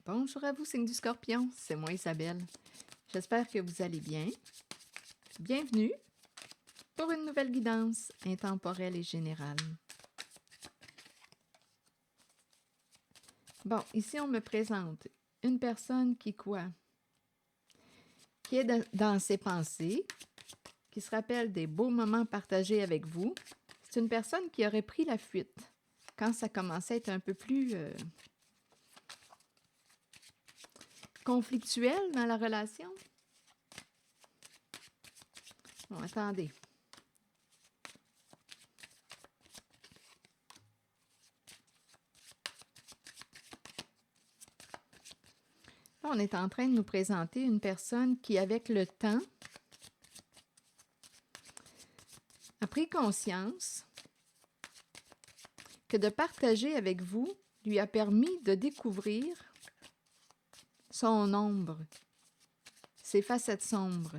Bonjour à vous, signe du Scorpion, c'est moi Isabelle. J'espère que vous allez bien. Bienvenue pour une nouvelle guidance intemporelle et générale. Bon, ici on me présente une personne qui quoi? Qui est dans ses pensées, qui se rappelle des beaux moments partagés avec vous. C'est une personne qui aurait pris la fuite quand ça commençait à être un peu plus conflictuel dans la relation. Bon, attendez. Là, on est en train de nous présenter une personne qui, avec le temps, a pris conscience que de partager avec vous lui a permis de découvrir son ombre, ses facettes sombres.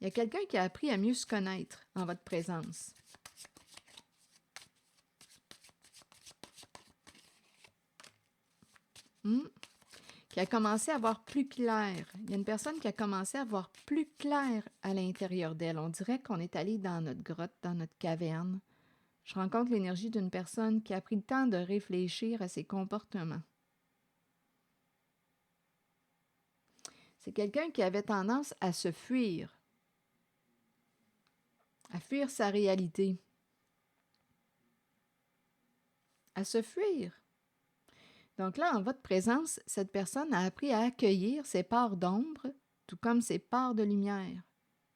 Il y a quelqu'un qui a appris à mieux se connaître en votre présence. Qui a commencé à voir plus clair. Il y a une personne qui a commencé à voir plus clair à l'intérieur d'elle. On dirait qu'on est allé dans notre grotte, dans notre caverne. Je rencontre l'énergie d'une personne qui a pris le temps de réfléchir à ses comportements. C'est quelqu'un qui avait tendance à se fuir, à fuir sa réalité, à se fuir. Donc là, en votre présence, cette personne a appris à accueillir ses parts d'ombre, tout comme ses parts de lumière,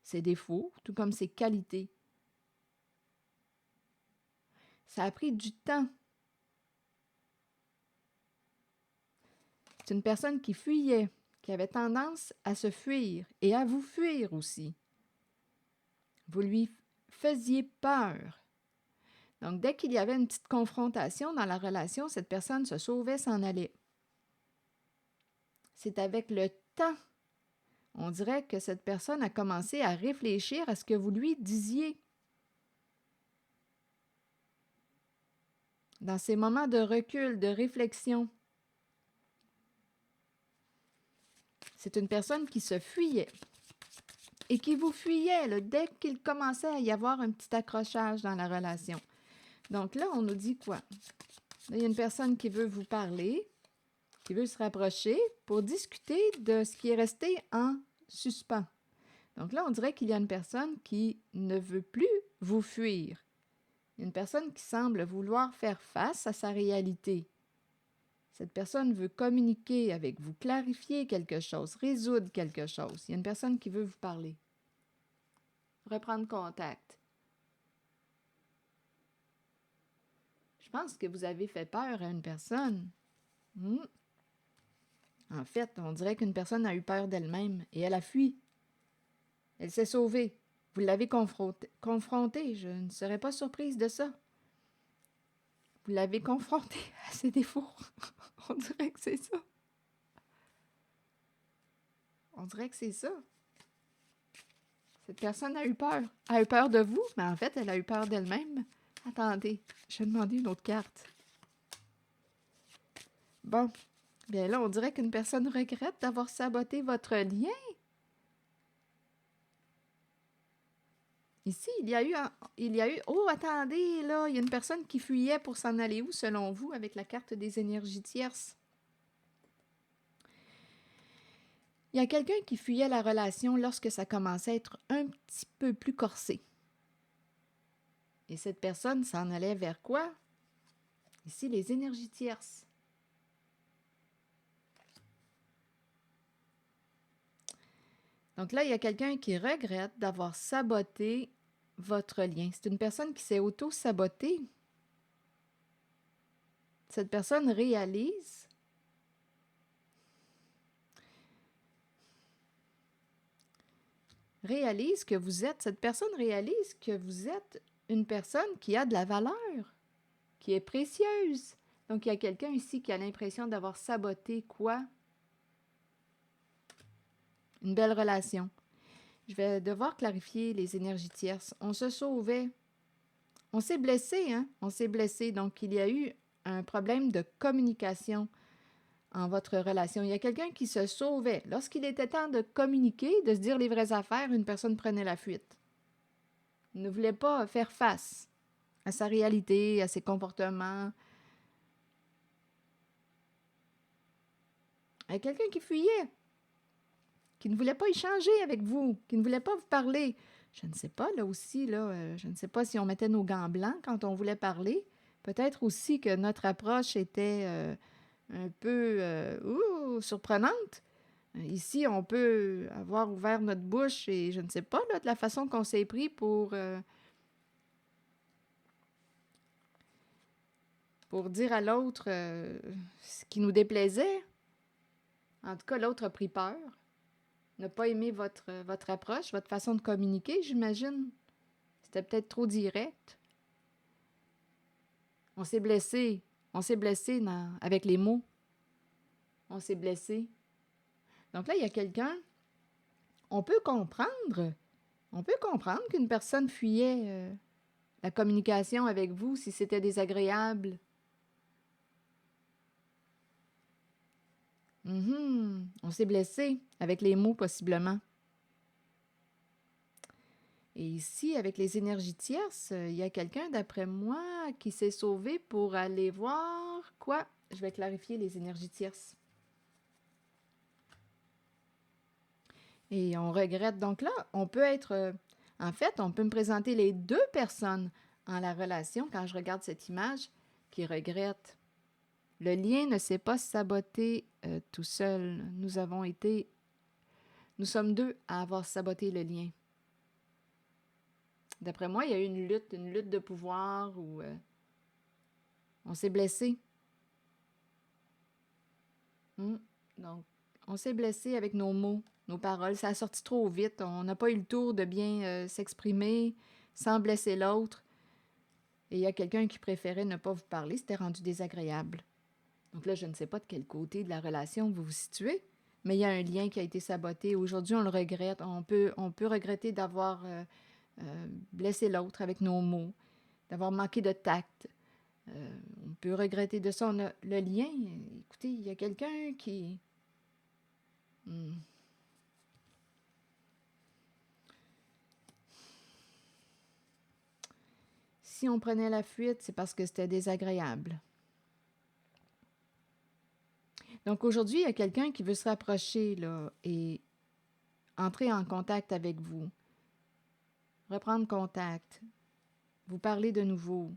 ses défauts, tout comme ses qualités. Ça a pris du temps. C'est une personne qui fuyait, qui avait tendance à se fuir et à vous fuir aussi. Vous lui faisiez peur. Donc, dès qu'il y avait une petite confrontation dans la relation, cette personne se sauvait, s'en allait. C'est avec le temps, on dirait que cette personne a commencé à réfléchir à ce que vous lui disiez. Dans ces moments de recul, de réflexion, c'est une personne qui se fuyait et qui vous fuyait là, dès qu'il commençait à y avoir un petit accrochage dans la relation. Donc là, on nous dit quoi? Là, il y a une personne qui veut vous parler, qui veut se rapprocher pour discuter de ce qui est resté en suspens. Donc là, on dirait qu'il y a une personne qui ne veut plus vous fuir. Il y a une personne qui semble vouloir faire face à sa réalité. Cette personne veut communiquer avec vous, clarifier quelque chose, résoudre quelque chose. Il y a une personne qui veut vous parler. Reprendre contact. Je pense que vous avez fait peur à une personne. En fait, on dirait qu'une personne a eu peur d'elle-même et elle a fui. Elle s'est sauvée. Vous l'avez confrontée. Je ne serais pas surprise de ça. Vous l'avez confrontée à ses défauts. On dirait que c'est ça. On dirait que c'est ça. Cette personne a eu peur. Elle a eu peur de vous, mais en fait, elle a eu peur d'elle-même. Attendez, je vais demander une autre carte. Bon, bien là, on dirait qu'une personne regrette d'avoir saboté votre lien. Ici, il y a eu, oh, attendez, là, il y a une personne qui fuyait pour s'en aller où, selon vous, avec la carte des énergies tierces? Il y a quelqu'un qui fuyait la relation lorsque ça commençait à être un petit peu plus corsé. Et cette personne s'en allait vers quoi? Ici, les énergies tierces. Donc là, il y a quelqu'un qui regrette d'avoir saboté votre lien. C'est une personne qui s'est auto-sabotée. Cette personne réalise que vous êtes, cette personne réalise que vous êtes une personne qui a de la valeur, qui est précieuse. Donc, il y a quelqu'un ici qui a l'impression d'avoir saboté quoi? Une belle relation. Je vais devoir clarifier les énergies tierces. On se sauvait. On s'est blessé, hein? On s'est blessé. Donc, il y a eu un problème de communication en votre relation. Il y a quelqu'un qui se sauvait. Lorsqu'il était temps de communiquer, de se dire les vraies affaires, une personne prenait la fuite. Il ne voulait pas faire face à sa réalité, à ses comportements. Il y a quelqu'un qui fuyait, qui ne voulait pas échanger avec vous, qui ne voulait pas vous parler. Je ne sais pas, là aussi, je ne sais pas si on mettait nos gants blancs quand on voulait parler. Peut-être aussi que notre approche était un peu surprenante. Ici, on peut avoir ouvert notre bouche et je ne sais pas, là, de la façon qu'on s'est pris pour dire à l'autre ce qui nous déplaisait. En tout cas, l'autre a pris peur. N'a pas aimé votre approche, votre façon de communiquer, j'imagine. C'était peut-être trop direct. On s'est blessé. On s'est blessé avec les mots. On s'est blessé. Donc là, il y a quelqu'un. On peut comprendre. On peut comprendre qu'une personne fuyait la communication avec vous si c'était désagréable. On s'est blessé avec les mots, possiblement. Et ici, avec les énergies tierces, il y a quelqu'un, d'après moi, qui s'est sauvé pour aller voir quoi? Je vais clarifier les énergies tierces. Et on regrette. Donc là, on peut être... en fait, on peut me présenter les deux personnes en la relation, quand je regarde cette image, qui regrettent. Le lien ne s'est pas saboté tout seul. Nous sommes deux à avoir saboté le lien. D'après moi, il y a eu une lutte de pouvoir où on s'est blessé. Donc, on s'est blessé avec nos mots, nos paroles. Ça a sorti trop vite. On n'a pas eu le tour de bien s'exprimer sans blesser l'autre. Et il y a quelqu'un qui préférait ne pas vous parler. C'était rendu désagréable. Donc là, je ne sais pas de quel côté de la relation vous vous situez, mais il y a un lien qui a été saboté. Aujourd'hui, on le regrette. On peut regretter d'avoir blessé l'autre avec nos mots, d'avoir manqué de tact. On peut regretter de ça. Le lien, écoutez, il y a quelqu'un qui... Si on prenait la fuite, c'est parce que c'était désagréable. Donc aujourd'hui, il y a quelqu'un qui veut se rapprocher là, et entrer en contact avec vous. Reprendre contact. Vous parler de nouveau.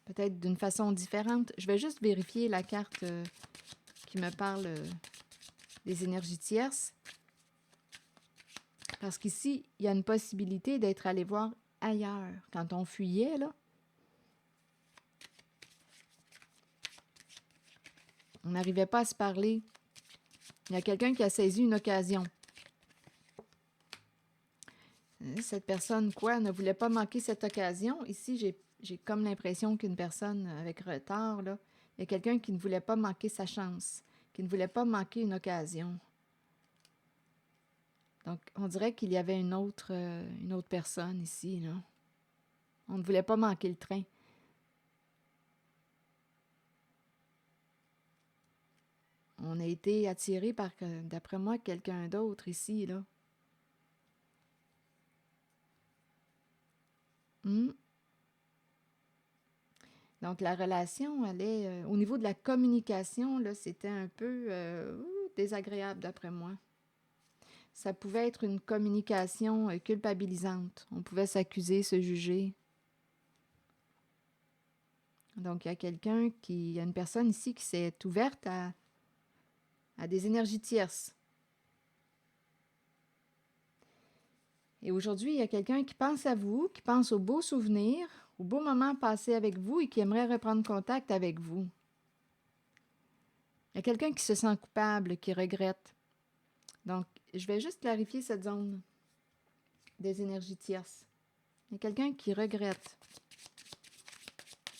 Peut-être d'une façon différente. Je vais juste vérifier la carte qui me parle des énergies tierces. Parce qu'ici, il y a une possibilité d'être allé voir ailleurs. Quand on fuyait, là, on n'arrivait pas à se parler. Il y a quelqu'un qui a saisi une occasion. Cette personne, ne voulait pas manquer cette occasion. Ici, j'ai comme l'impression qu'une personne avec retard, là, il y a quelqu'un qui ne voulait pas manquer sa chance, qui ne voulait pas manquer une occasion. Donc, on dirait qu'il y avait une autre personne ici, là. On ne voulait pas manquer le train. On a été attiré par, d'après moi, quelqu'un d'autre ici, là. Donc, la relation, elle est... au niveau de la communication, là, c'était un peu désagréable, d'après moi. Ça pouvait être une communication culpabilisante. On pouvait s'accuser, se juger. Donc, il y a une personne ici qui s'est ouverte à des énergies tierces. Et aujourd'hui, il y a quelqu'un qui pense à vous, qui pense aux beaux souvenirs, aux beaux moments passés avec vous et qui aimerait reprendre contact avec vous. Il y a quelqu'un qui se sent coupable, qui regrette. Donc, je vais juste clarifier cette zone des énergies tierces. Il y a quelqu'un qui regrette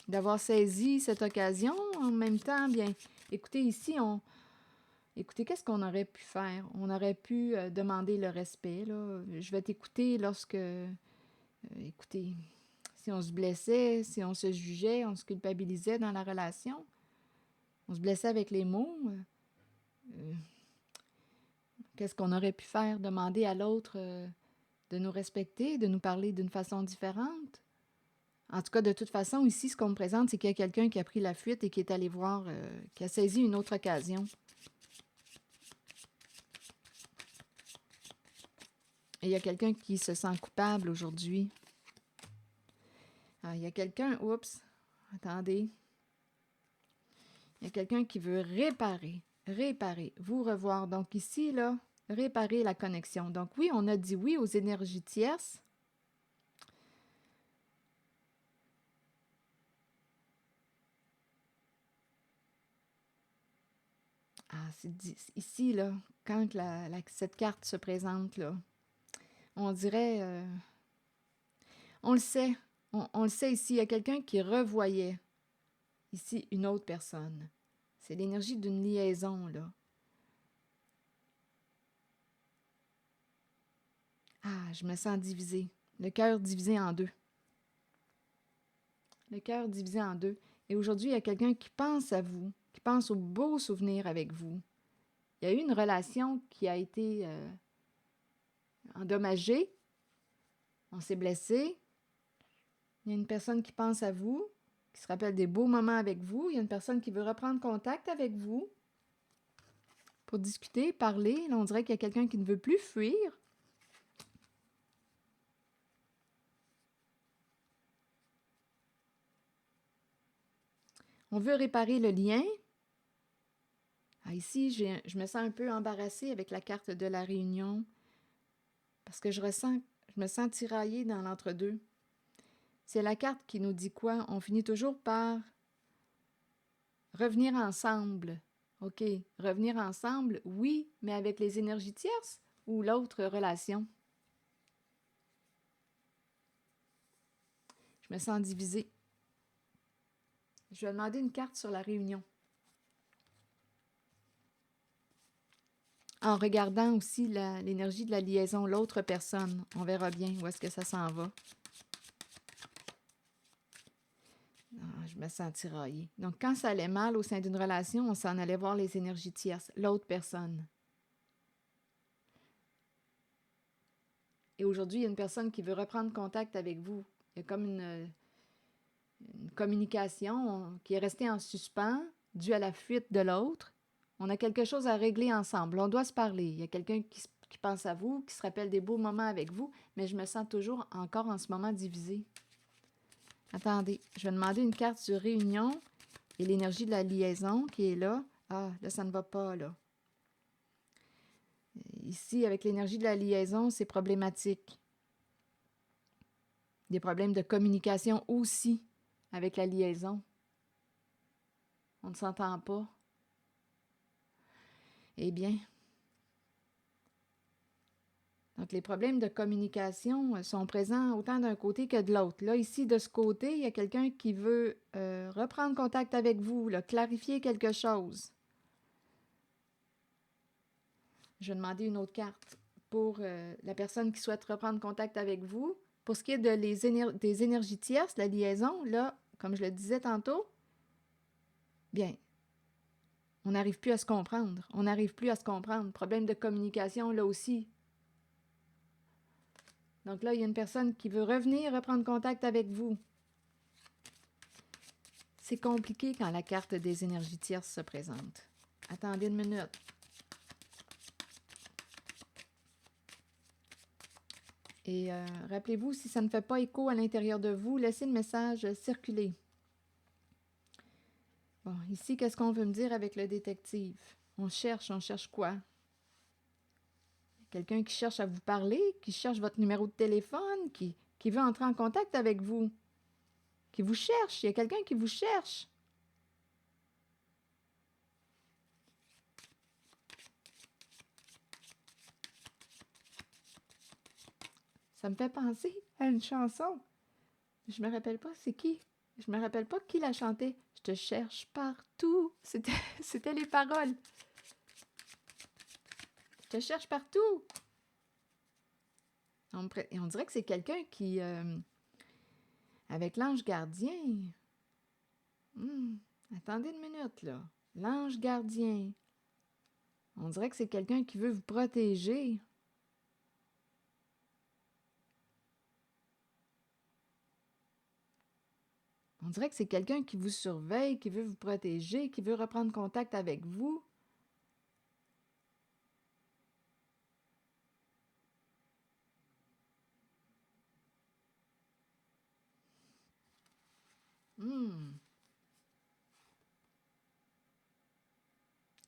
d'avoir saisi cette occasion. En même temps, bien, écoutez, ici, écoutez, qu'est-ce qu'on aurait pu faire? On aurait pu demander le respect, là. Je vais t'écouter lorsque... écoutez, si on se blessait, si on se jugeait, on se culpabilisait dans la relation. On se blessait avec les mots. Euh, Qu'est-ce qu'on aurait pu faire? Demander à l'autre de nous respecter, de nous parler d'une façon différente? En tout cas, de toute façon, ici, ce qu'on me présente, c'est qu'il y a quelqu'un qui a pris la fuite et qui est allé voir, qui a saisi une autre occasion. Et il y a quelqu'un qui se sent coupable aujourd'hui. Il y a quelqu'un, oups, attendez. Il y a quelqu'un qui veut réparer, vous revoir. Donc ici, là, réparer la connexion. Donc oui, on a dit oui aux énergies tierces. C'est ici, là, quand cette carte se présente, là, on dirait, on le sait, on le sait ici, il y a quelqu'un qui revoyait ici une autre personne. C'est l'énergie d'une liaison, là. Je me sens divisée. Le cœur divisé en deux. Le cœur divisé en deux. Et aujourd'hui, il y a quelqu'un qui pense à vous, qui pense aux beaux souvenirs avec vous. Il y a eu une relation qui a été endommagée. On s'est blessé. Il y a une personne qui pense à vous, qui se rappelle des beaux moments avec vous. Il y a une personne qui veut reprendre contact avec vous pour discuter, parler. Là, on dirait qu'il y a quelqu'un qui ne veut plus fuir. On veut réparer le lien. Ici, je me sens un peu embarrassée avec la carte de la réunion parce que je me sens tiraillée dans l'entre-deux. C'est la carte qui nous dit quoi? On finit toujours par revenir ensemble. OK, revenir ensemble, oui, mais avec les énergies tierces ou l'autre relation? Je me sens divisée. Je vais demander une carte sur la réunion. En regardant aussi l'énergie de la liaison, l'autre personne, on verra bien où est-ce que ça s'en va. Je me sens tiraillée. Donc, quand ça allait mal au sein d'une relation, on s'en allait voir les énergies tierces, l'autre personne. Et aujourd'hui, il y a une personne qui veut reprendre contact avec vous. Il y a comme une communication qui est restée en suspens due à la fuite de l'autre. On a quelque chose à régler ensemble. On doit se parler. Il y a quelqu'un qui pense à vous, qui se rappelle des beaux moments avec vous, mais je me sens toujours encore en ce moment divisée. Attendez, je vais demander une carte sur réunion et l'énergie de la liaison qui est là. Là, ça ne va pas, là. Ici, avec l'énergie de la liaison, c'est problématique. Des problèmes de communication aussi avec la liaison. On ne s'entend pas. Eh bien, donc les problèmes de communication sont présents autant d'un côté que de l'autre. Là, ici, de ce côté, il y a quelqu'un qui veut reprendre contact avec vous, là, clarifier quelque chose. Je vais demander une autre carte pour la personne qui souhaite reprendre contact avec vous. Pour ce qui est des énergies tierces, la liaison, là, comme je le disais tantôt, bien, on n'arrive plus à se comprendre. On n'arrive plus à se comprendre. Problème de communication, là aussi. Donc là, il y a une personne qui veut revenir, reprendre contact avec vous. C'est compliqué quand la carte des énergies tierces se présente. Attendez une minute. Et rappelez-vous, si ça ne fait pas écho à l'intérieur de vous, laissez le message circuler. Bon, ici, qu'est-ce qu'on veut me dire avec le détective? On cherche quoi? Quelqu'un qui cherche à vous parler, qui cherche votre numéro de téléphone, qui veut entrer en contact avec vous, qui vous cherche. Il y a quelqu'un qui vous cherche. Ça me fait penser à une chanson. Je me rappelle pas c'est qui. Je me rappelle pas qui la chantait. Je te cherche partout. C'était les paroles. Je te cherche partout. Et on dirait que c'est quelqu'un qui, avec l'ange gardien. Attendez une minute, là. L'ange gardien. On dirait que c'est quelqu'un qui veut vous protéger. On dirait que c'est quelqu'un qui vous surveille, qui veut vous protéger, qui veut reprendre contact avec vous. Hmm.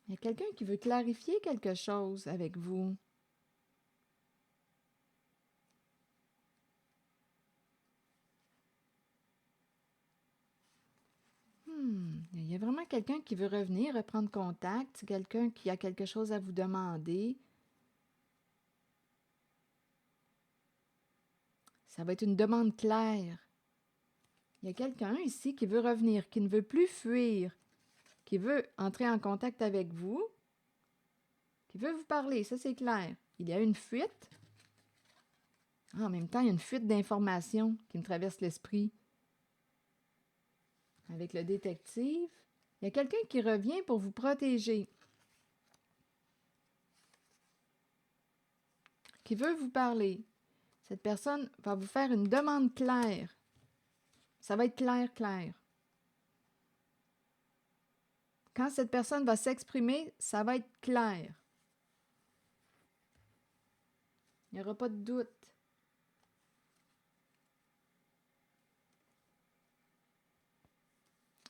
Il y a quelqu'un qui veut clarifier quelque chose avec vous. Il y a vraiment quelqu'un qui veut revenir, reprendre contact. C'est quelqu'un qui a quelque chose à vous demander. Ça va être une demande claire. Il y a quelqu'un ici qui veut revenir, qui ne veut plus fuir, qui veut entrer en contact avec vous, qui veut vous parler, ça c'est clair. Il y a une fuite. En même temps, il y a une fuite d'informations qui me traverse l'esprit. Avec le détective, il y a quelqu'un qui revient pour vous protéger, qui veut vous parler. Cette personne va vous faire une demande claire. Ça va être clair, clair. Quand cette personne va s'exprimer, ça va être clair. Il n'y aura pas de doute.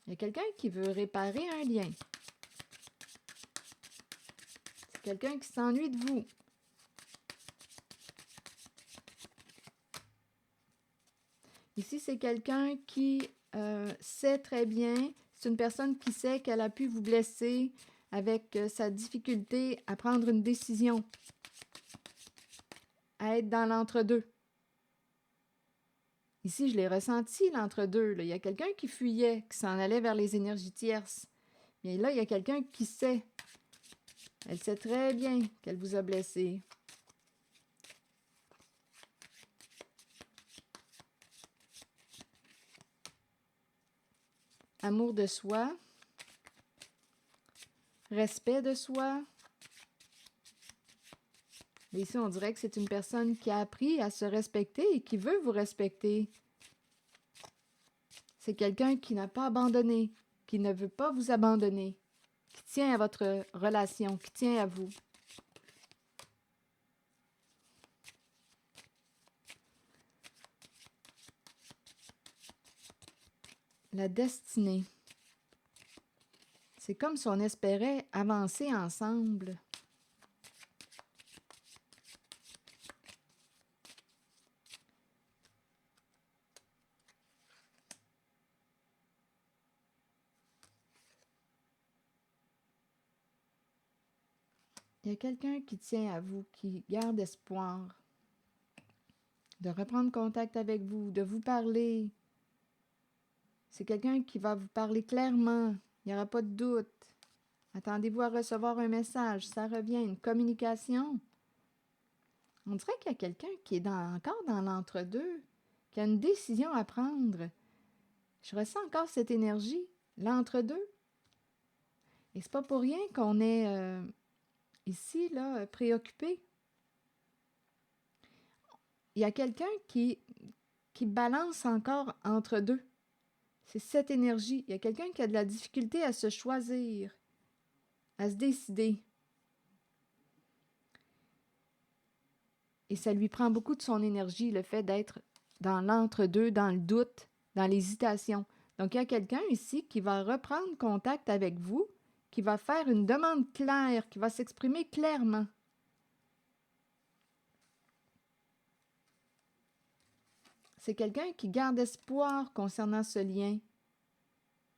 Il y a quelqu'un qui veut réparer un lien. C'est quelqu'un qui s'ennuie de vous. Ici, c'est quelqu'un qui sait très bien, c'est une personne qui sait qu'elle a pu vous blesser avec sa difficulté à prendre une décision, à être dans l'entre-deux. Ici, je l'ai ressenti, l'entre-deux. Il y a quelqu'un qui fuyait, qui s'en allait vers les énergies tierces. Mais là, il y a quelqu'un qui sait. Elle sait très bien qu'elle vous a blessé. Amour de soi. Respect de soi. Mais ici, on dirait que c'est une personne qui a appris à se respecter et qui veut vous respecter. C'est quelqu'un qui n'a pas abandonné, qui ne veut pas vous abandonner, qui tient à votre relation, qui tient à vous. La destinée. C'est comme si on espérait avancer ensemble. Il y a quelqu'un qui tient à vous, qui garde espoir de reprendre contact avec vous, de vous parler. C'est quelqu'un qui va vous parler clairement. Il n'y aura pas de doute. Attendez-vous à recevoir un message. Ça revient, une communication. On dirait qu'il y a quelqu'un qui est encore dans l'entre-deux, qui a une décision à prendre. Je ressens encore cette énergie, l'entre-deux. Et c'est pas pour rien qu'on est ici, là, préoccupé. Il y a quelqu'un qui balance encore entre deux. C'est cette énergie. Il y a quelqu'un qui a de la difficulté à se choisir, à se décider. Et ça lui prend beaucoup de son énergie, le fait d'être dans l'entre-deux, dans le doute, dans l'hésitation. Donc, il y a quelqu'un ici qui va reprendre contact avec vous, qui va faire une demande claire, qui va s'exprimer clairement. C'est quelqu'un qui garde espoir concernant ce lien,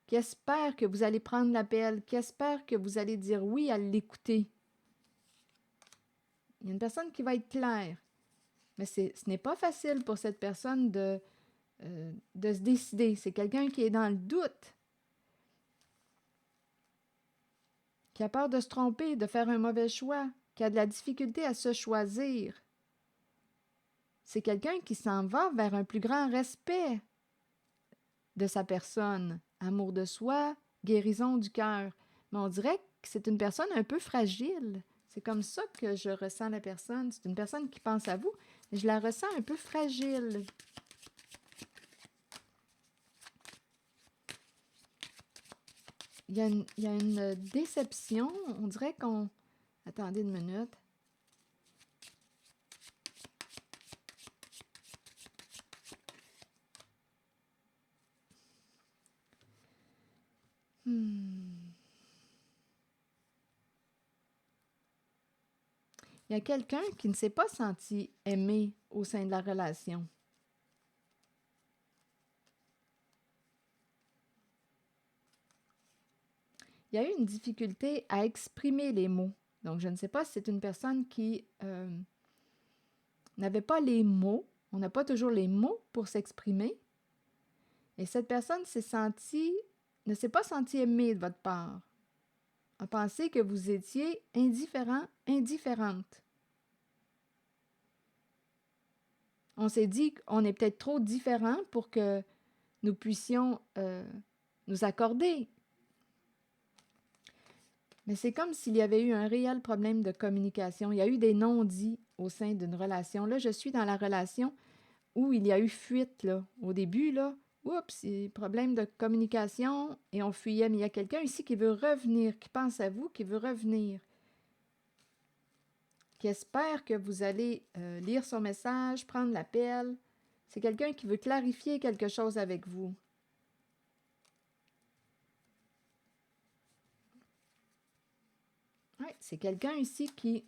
qui espère que vous allez prendre l'appel, qui espère que vous allez dire oui à l'écouter. Il y a une personne qui va être claire, mais ce n'est pas facile pour cette personne de se décider. C'est quelqu'un qui est dans le doute, qui a peur de se tromper, de faire un mauvais choix, qui a de la difficulté à se choisir. C'est quelqu'un qui s'en va vers un plus grand respect de sa personne, amour de soi, guérison du cœur. Mais on dirait que c'est une personne un peu fragile. C'est comme ça que je ressens la personne. C'est une personne qui pense à vous, mais je la ressens un peu fragile. Il y a une déception. On dirait qu'on... Attendez une minute. Hmm. Il y a quelqu'un qui ne s'est pas senti aimé au sein de la relation. Il y a eu une difficulté à exprimer les mots. Donc, je ne sais pas si c'est une personne qui n'avait pas les mots. On n'a pas toujours les mots pour s'exprimer. Et cette personne ne s'est pas sentie aimée de votre part. A pensé que vous étiez indifférent, indifférente. On s'est dit qu'on est peut-être trop différents pour que nous puissions nous accorder. Mais c'est comme s'il y avait eu un réel problème de communication. Il y a eu des non-dits au sein d'une relation. Là, je suis dans la relation où il y a eu fuite, là. Au début, là, oups, problème de communication et on fuyait. Mais il y a quelqu'un ici qui veut revenir, qui pense à vous, qui veut revenir, qui espère que vous allez lire son message, prendre l'appel. C'est quelqu'un qui veut clarifier quelque chose avec vous. Ouais, c'est quelqu'un ici qui,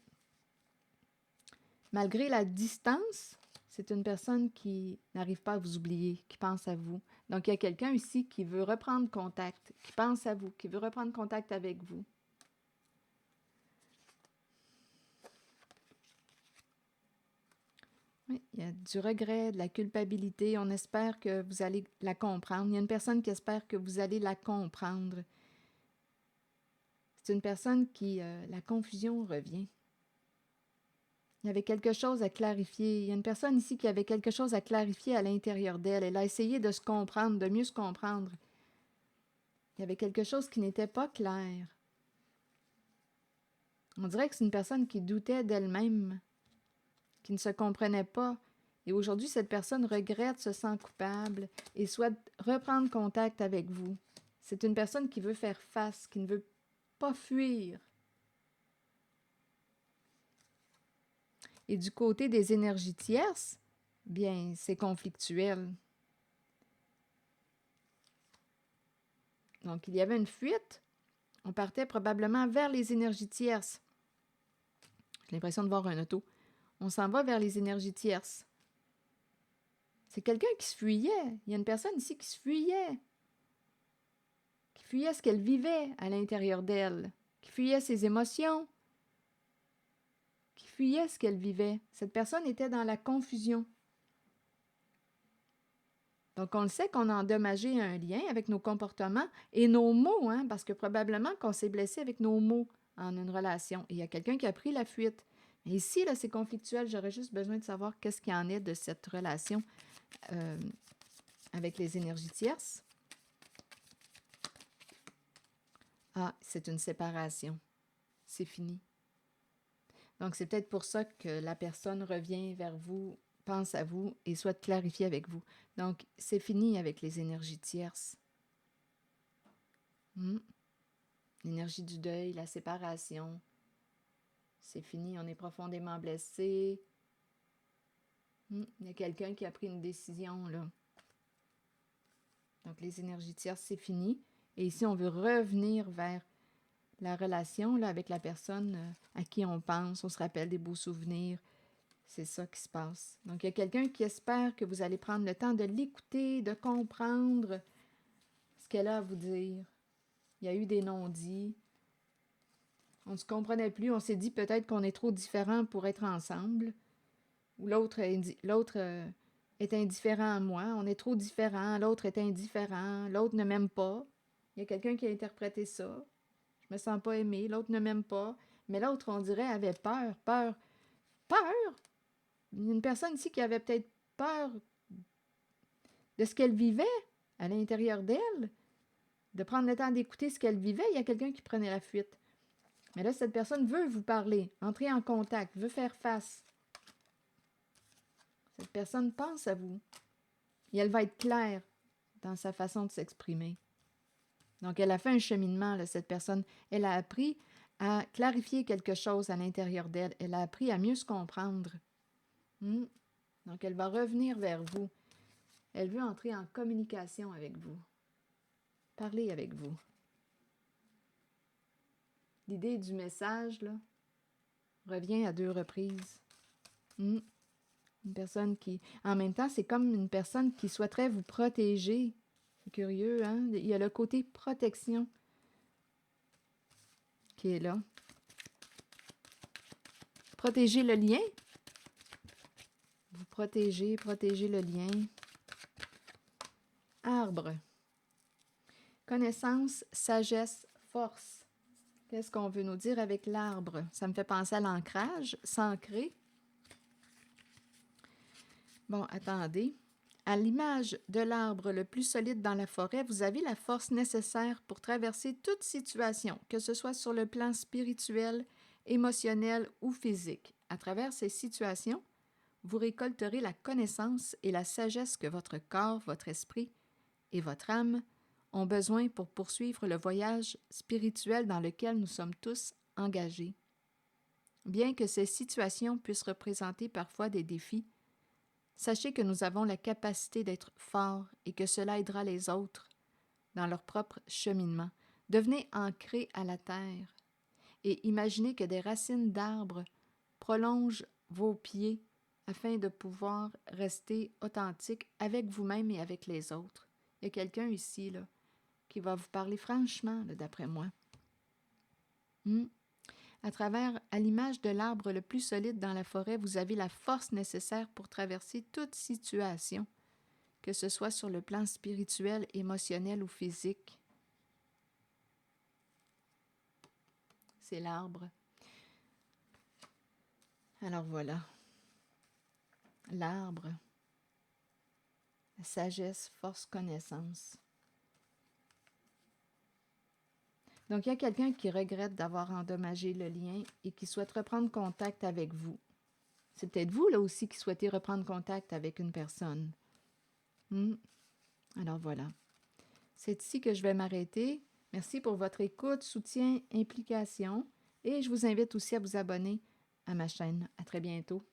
malgré la distance, c'est une personne qui n'arrive pas à vous oublier, qui pense à vous. Donc, il y a quelqu'un ici qui veut reprendre contact, qui pense à vous, qui veut reprendre contact avec vous. Oui, il y a du regret, de la culpabilité. On espère que vous allez la comprendre. Il y a une personne qui espère que vous allez la comprendre. C'est une personne qui, la confusion revient. Il y avait quelque chose à clarifier. Il y a une personne ici qui avait quelque chose à clarifier à l'intérieur d'elle. Elle a essayé de se comprendre, de mieux se comprendre. Il y avait quelque chose qui n'était pas clair. On dirait que c'est une personne qui doutait d'elle-même, qui ne se comprenait pas. Et aujourd'hui, cette personne regrette, se sent coupable et souhaite reprendre contact avec vous. C'est une personne qui veut faire face, qui ne veut pas fuir. Et du côté des énergies tierces, bien, c'est conflictuel. Donc, il y avait une fuite. On partait probablement vers les énergies tierces. J'ai l'impression de voir un auto. On s'en va vers les énergies tierces. C'est quelqu'un qui se fuyait. Il y a une personne ici qui se fuyait. Qui fuyait ce qu'elle vivait à l'intérieur d'elle. Qui fuyait ses émotions. Qui fuyait ce qu'elle vivait. Cette personne était dans la confusion. Donc, on le sait qu'on a endommagé un lien avec nos comportements et nos mots, hein, parce que probablement qu'on s'est blessé avec nos mots en une relation. Et il y a quelqu'un qui a pris la fuite. Et ici, là, c'est conflictuel. J'aurais juste besoin de savoir qu'est-ce qu'il en est de cette relation avec les énergies tierces. Ah, c'est une séparation. C'est fini. Donc, c'est peut-être pour ça que la personne revient vers vous, pense à vous et souhaite clarifier avec vous. Donc, c'est fini avec les énergies tierces. L'énergie du deuil, la séparation. C'est fini, on est profondément blessé. Il y a quelqu'un qui a pris une décision, là. Donc, les énergies tierces, c'est fini. Et ici, on veut revenir vers la relation là, avec la personne à qui on pense, on se rappelle des beaux souvenirs. C'est ça qui se passe. Donc, il y a quelqu'un qui espère que vous allez prendre le temps de l'écouter, de comprendre ce qu'elle a à vous dire. Il y a eu des non-dits. On ne se comprenait plus. On s'est dit peut-être qu'on est trop différents pour être ensemble. Ou l'autre est indifférent à moi. On est trop différents. L'autre est indifférent. L'autre ne m'aime pas. Il y a quelqu'un qui a interprété ça. Je me sens pas aimée. L'autre ne m'aime pas. Mais l'autre, on dirait, avait peur. Peur. Peur? Il y a une personne ici qui avait peut-être peur de ce qu'elle vivait à l'intérieur d'elle. de prendre le temps d'écouter ce qu'elle vivait, il y a quelqu'un qui prenait la fuite. Mais là, cette personne veut vous parler, entrer en contact, veut faire face. Cette personne pense à vous. Et elle va être claire dans sa façon de s'exprimer. Donc, elle a fait un cheminement, là, cette personne. Elle a appris à clarifier quelque chose à l'intérieur d'elle. Elle a appris à mieux se comprendre. Donc, elle va revenir vers vous. Elle veut entrer en communication avec vous. Parler avec vous. L'idée du message, là, revient à 2 reprises. Une personne qui... En même temps, c'est comme une personne qui souhaiterait vous protéger. C'est curieux, hein? Il y a le côté protection qui est là. Protéger le lien. Vous protégez le lien. Arbre. Connaissance, sagesse, force. Qu'est-ce qu'on veut nous dire avec l'arbre? Ça me fait penser à l'ancrage, s'ancrer. Bon, attendez. À l'image de l'arbre le plus solide dans la forêt, vous avez la force nécessaire pour traverser toute situation, que ce soit sur le plan spirituel, émotionnel ou physique. À travers ces situations, vous récolterez la connaissance et la sagesse que votre corps, votre esprit et votre âme ont besoin pour poursuivre le voyage spirituel dans lequel nous sommes tous engagés. Bien que ces situations puissent représenter parfois des défis, sachez que nous avons la capacité d'être forts et que cela aidera les autres dans leur propre cheminement. Devenez ancrés à la terre et imaginez que des racines d'arbres prolongent vos pieds afin de pouvoir rester authentique avec vous-même et avec les autres. Il y a quelqu'un ici là, qui va vous parler franchement, là, d'après moi. À l'image de l'arbre le plus solide dans la forêt, vous avez la force nécessaire pour traverser toute situation, que ce soit sur le plan spirituel, émotionnel ou physique. C'est l'arbre. Alors voilà. L'arbre. La sagesse, force, connaissance. Donc, il y a quelqu'un qui regrette d'avoir endommagé le lien et qui souhaite reprendre contact avec vous. C'est peut-être vous, là aussi, qui souhaitez reprendre contact avec une personne. Alors voilà. C'est ici que je vais m'arrêter. Merci pour votre écoute, soutien, implication. Et je vous invite aussi à vous abonner à ma chaîne. À très bientôt.